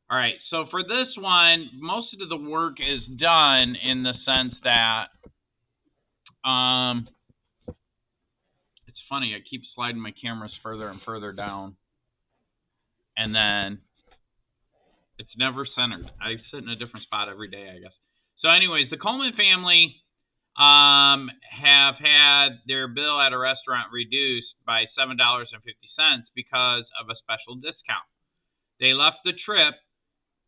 All right, so for this one, most of the work is done in the sense that it's funny, I keep sliding my cameras further and further down, and then it's never centered. I sit in a different spot every day, I guess. So anyways, the Coleman family have had their bill at a restaurant reduced by $7.50 because of a special discount. They left the trip,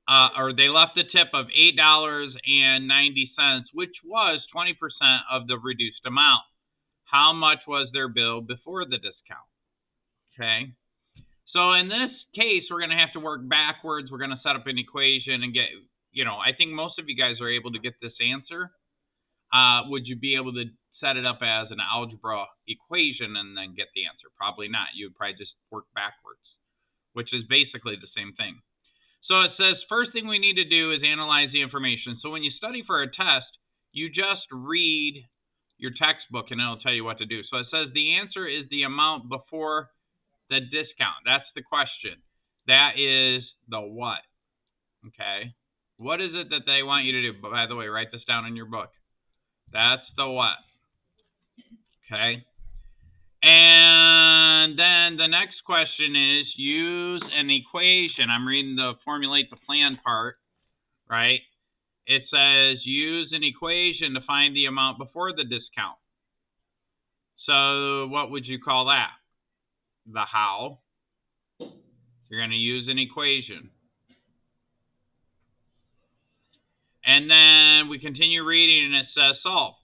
or they left the tip of $8.90, which was 20% of the reduced amount. How much was their bill before the discount? Okay. So in this case, we're going to have to work backwards. We're going to set up an equation and get, I think most of you guys are able to get this answer. Would you be able to set it up as an algebra equation and then get the answer? Probably not. You would probably just work backwards, which is basically the same thing. So it says, first thing we need to do is analyze the information. So when you study for a test, you just read your textbook and it'll tell you what to do. So it says the answer is the amount before the discount. That's the question. That is the what. Okay. What is it that they want you to do? By the way, write this down in your book. That's the what. Okay. And then the next question is use an equation. I'm reading the formulate the plan part, right? It says use an equation to find the amount before the discount. So what would you call that? The how. You're going to use an equation. And then we continue reading and it says solve.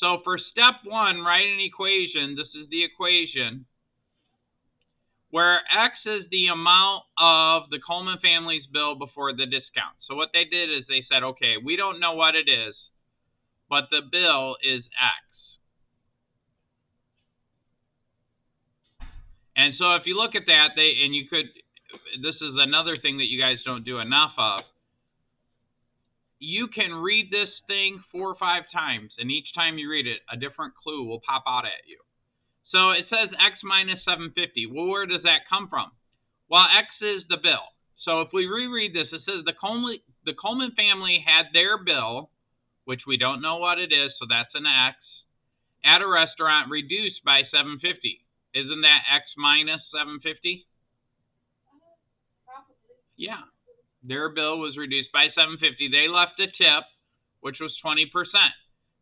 So for step one, write an equation. This is the equation where X is the amount of the Coleman family's bill before the discount. So what they did is they said, okay, we don't know what it is, but the bill is X. And so if you look at that, this is another thing that you guys don't do enough of. You can read this thing 4 or 5 times, and each time you read it, a different clue will pop out at you. So it says X minus 750. Well, where does that come from? Well, X is the bill. So if we reread this, it says the Coleman family had their bill, which we don't know what it is, so that's an X, at a restaurant reduced by 750. Isn't that X minus 750? Probably. Yeah. Their bill was reduced by 750. They left a tip, which was 20%.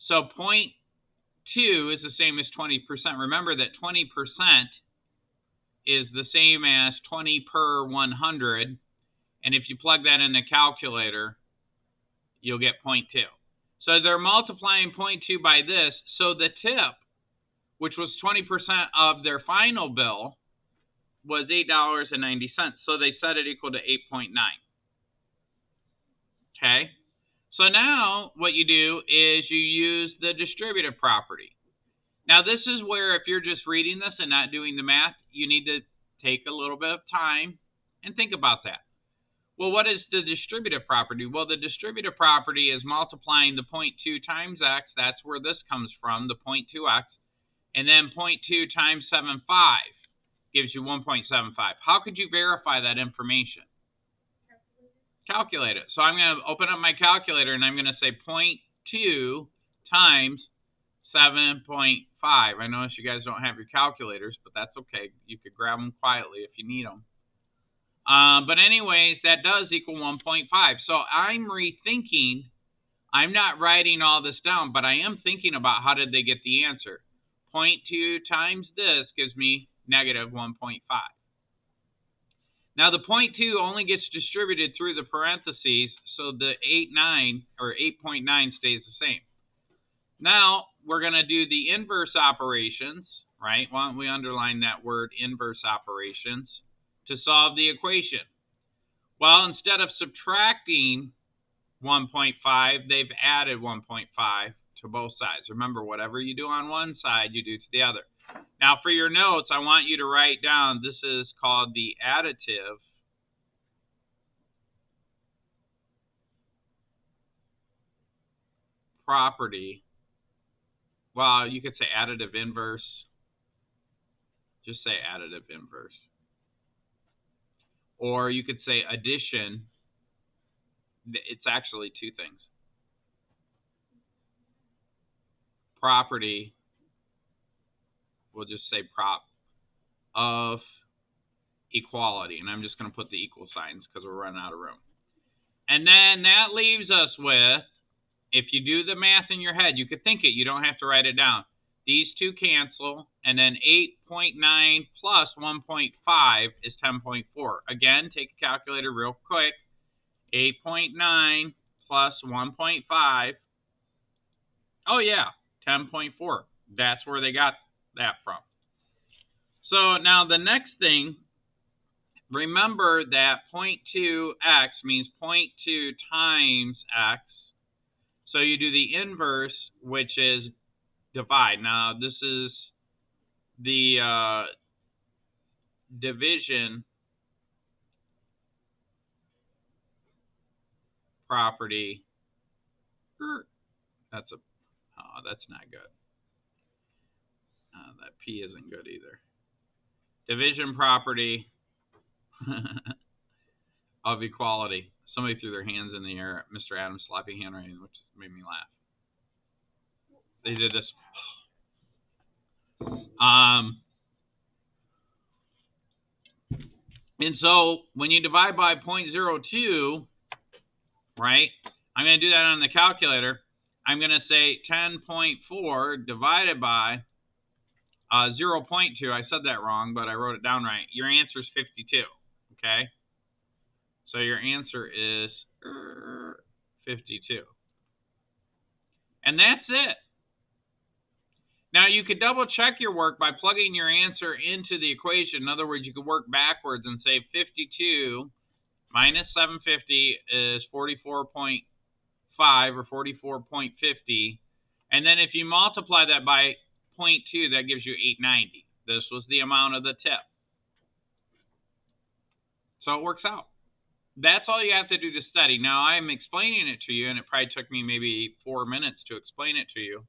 So 0.2 is the same as 20%. Remember that 20% is the same as 20 per 100. And if you plug that in the calculator, you'll get 0.2. So they're multiplying 0.2 by this. So the tip, which was 20% of their final bill, was $8.90. So they set it equal to 8.9. Okay, so now what you do is you use the distributive property. Now this is where if you're just reading this and not doing the math, you need to take a little bit of time and think about that. Well, what is the distributive property? Well, the distributive property is multiplying the 0.2 times x. That's where this comes from, the 0.2x. And then 0.2 times 7.5 gives you 1.75. How could you verify that information? Calculate it. So I'm going to open up my calculator and I'm going to say 0.2 times 7.5. I notice you guys don't have your calculators, but that's okay. You could grab them quietly if you need them. But anyways, that does equal 1.5. So I'm rethinking. I'm not writing all this down, but I am thinking about how did they get the answer. 0.2 times this gives me negative 1.5. Now the 0.2 only gets distributed through the parentheses, so the 8.9 stays the same. Now we're going to do the inverse operations, right? Why don't we underline that word, inverse operations, to solve the equation? Well, instead of subtracting 1.5, they've added 1.5 to both sides. Remember, whatever you do on one side, you do to the other. Now, for your notes, I want you to write down, this is called the additive property. Well, you could say additive inverse. Just say additive inverse. Or you could say addition It's actually two things. Property, we'll just say prop of equality. And I'm just going to put the equal signs because we're running out of room. And then that leaves us with, if you do the math in your head, you could think it. You don't have to write it down. These two cancel, and then 8.9 plus 1.5 is 10.4. Again, take a calculator real quick. 8.9 plus 1.5. Oh, yeah, 10.4. That's where they got that from. So now the next thing, remember that 0.2x means 0.2 times x. So you do the inverse, which is divide. Now, this is the division property. That's not good. That P isn't good either. Division property of equality. Somebody threw their hands in the air at Mr. Adams' sloppy handwriting, which made me laugh. They did this. And so when you divide by 0.02, right, I'm going to do that on the calculator. I'm going to say 10.4 divided by 0.2. I said that wrong, but I wrote it down right. Your answer is 52, okay? So your answer is 52. And that's it. Now, you could double check your work by plugging your answer into the equation. In other words, you could work backwards and say 52 minus 750 is 44.5 or 44.50. And then if you multiply that by 0.2, that gives you 890. This was the amount of the tip. So it works out. That's all you have to do to study. Now, I'm explaining it to you, and it probably took me maybe 4 minutes to explain it to you.